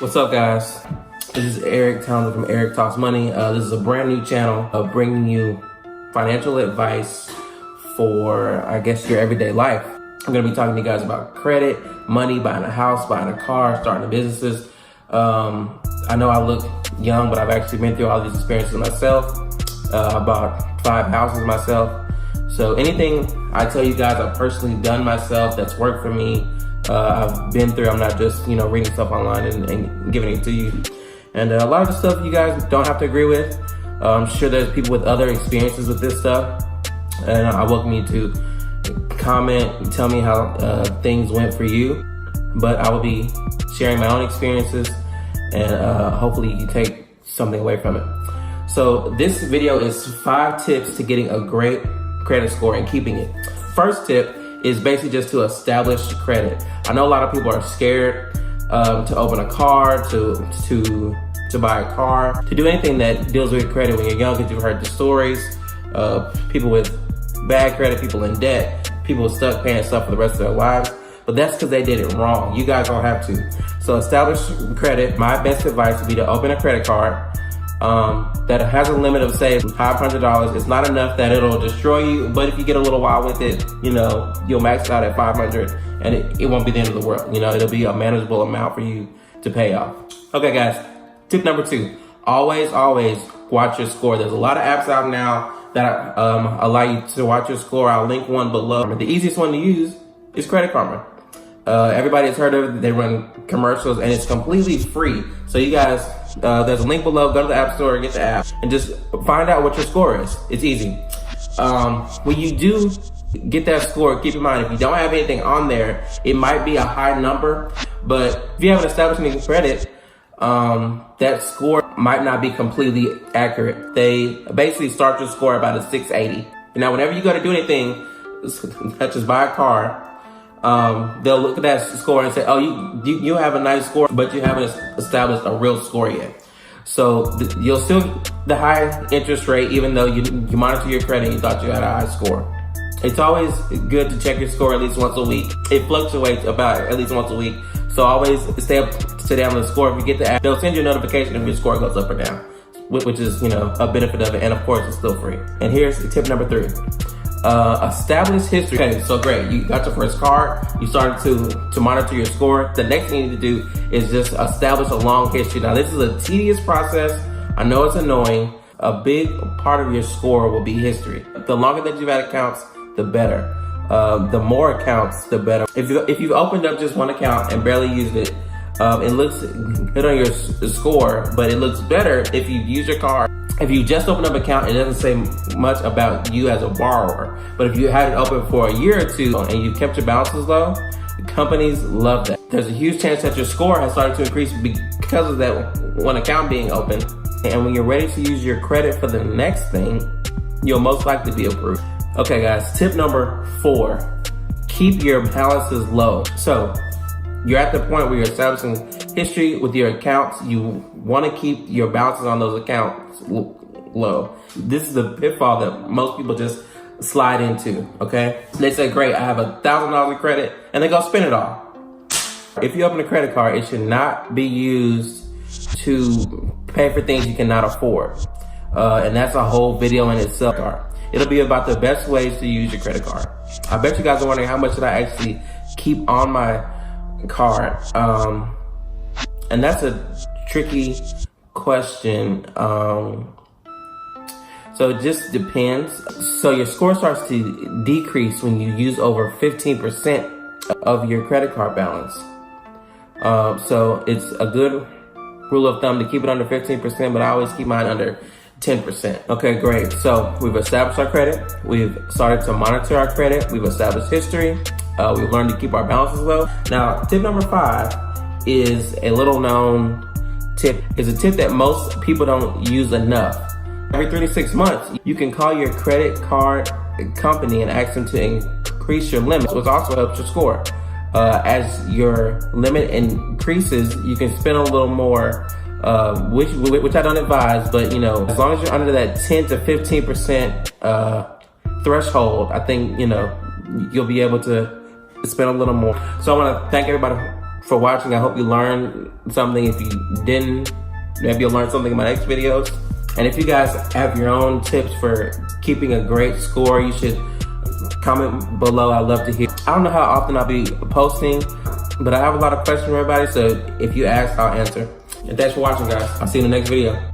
What's up, guys? This is Eric Townsend from Eric Talks Money. This is a brand new channel of bringing you financial advice for, I guess, your everyday life. I'm gonna be talking to you guys about credit, money, buying a house, buying a car, starting businesses. I know I look young, but I've actually been through all these experiences myself. I bought 5 houses myself. So anything I tell you guys I've personally done myself that's worked for me, I've been through. I'm not just, reading stuff online and giving it to you. And a lot of the stuff you guys don't have to agree with. I'm sure there's people with other experiences with this stuff. And I welcome you to comment and tell me how things went for you. But I will be sharing my own experiences, and hopefully you can take something away from it. So this video is 5 tips to getting a great credit score and keeping it. First tip is basically just to establish credit. I know a lot of people are scared to open a card, to buy a car, to do anything that deals with credit when you're young, because you've heard the stories of people with bad credit, people in debt, people stuck paying stuff for the rest of their lives. But that's because they did it wrong. You guys don't have to. So establish credit. My best advice would be to open a credit card that has a limit of, say, $500. It's not enough that it'll destroy you, but if you get a little while with it, you'll max out at $500, and it won't be the end of the world. It'll be a manageable amount for you to pay off. Okay, guys, tip number 2, always watch your score. There's a lot of apps out now that allow you to watch your score. I'll link one below. The easiest one to use is Credit Karma. Everybody's heard of it. They run commercials, and it's completely free. So you guys, there's a link below. Go to the App Store, get the app, and just find out what your score is. It's easy. When you do get that score, keep in mind, if you don't have anything on there, it might be a high number, but if you haven't established any credit, that score might not be completely accurate. They basically start your score about a 680. Now, whenever you go to do anything, such as buy a car, they'll look at that score and say, oh, you have a nice score, but you haven't established a real score yet. So you'll still get the high interest rate, even though you monitor your credit and you thought you had a high score. It's always good to check your score at least once a week. It fluctuates about at least once a week. So always stay up to date on the score. If you get the app, they'll send you a notification if your score goes up or down, which is, a benefit of it. And of course, it's still free. And here's tip number 3. Establish history. Okay, so great, you got your first card, you started to monitor your score. The next thing you need to do is just establish a long history. Now, this is a tedious process. I know it's annoying. A big part of your score will be history. The longer that you've had accounts, the better. The more accounts, the better. If you've opened up just one account and barely used it, it looks good on your score, but it looks better if you use your card. If you just open up an account, it doesn't say much about you as a borrower. But if you had it open for a year or 2 and you kept your balances low, companies love that. There's a huge chance that your score has started to increase because of that one account being open. And when you're ready to use your credit for the next thing, you'll most likely be approved. Okay, guys, tip number 4, keep your balances low. So you're at the point where you're establishing history with your accounts. You want to keep your balances on those accounts low. This is the pitfall that most people just slide into, okay? They say, great, I have $1,000 in credit, and they go spend it all. If you open a credit card, it should not be used to pay for things you cannot afford. And that's a whole video in itself. It'll be about the best ways to use your credit card. I bet you guys are wondering, how much should I actually keep on my card? And that's a tricky question. So it just depends. So your score starts to decrease when you use over 15% of your credit card balance. So it's a good rule of thumb to keep it under 15%, but I always keep mine under 10%. Okay, great. So we've established our credit. We've started to monitor our credit. We've established history. We've learned to keep our balances low. Now, tip number 5 is a little known tip. It's a tip that most people don't use enough. Every 3 to 6 months, you can call your credit card company and ask them to increase your limits, which also helps your score. As your limit increases, you can spend a little more, which I don't advise, but as long as you're under that 10 to 15% threshold, I think you'll be able to spend a little more. So I want to thank everybody for watching. I hope you learned something. If you didn't, maybe you'll learn something in my next videos. And if you guys have your own tips for keeping a great score, you should comment below. I'd love to hear. I don't know how often I'll be posting, but I have a lot of questions from everybody, so if you ask, I'll answer. And thanks for watching, guys. I'll see you in the next video.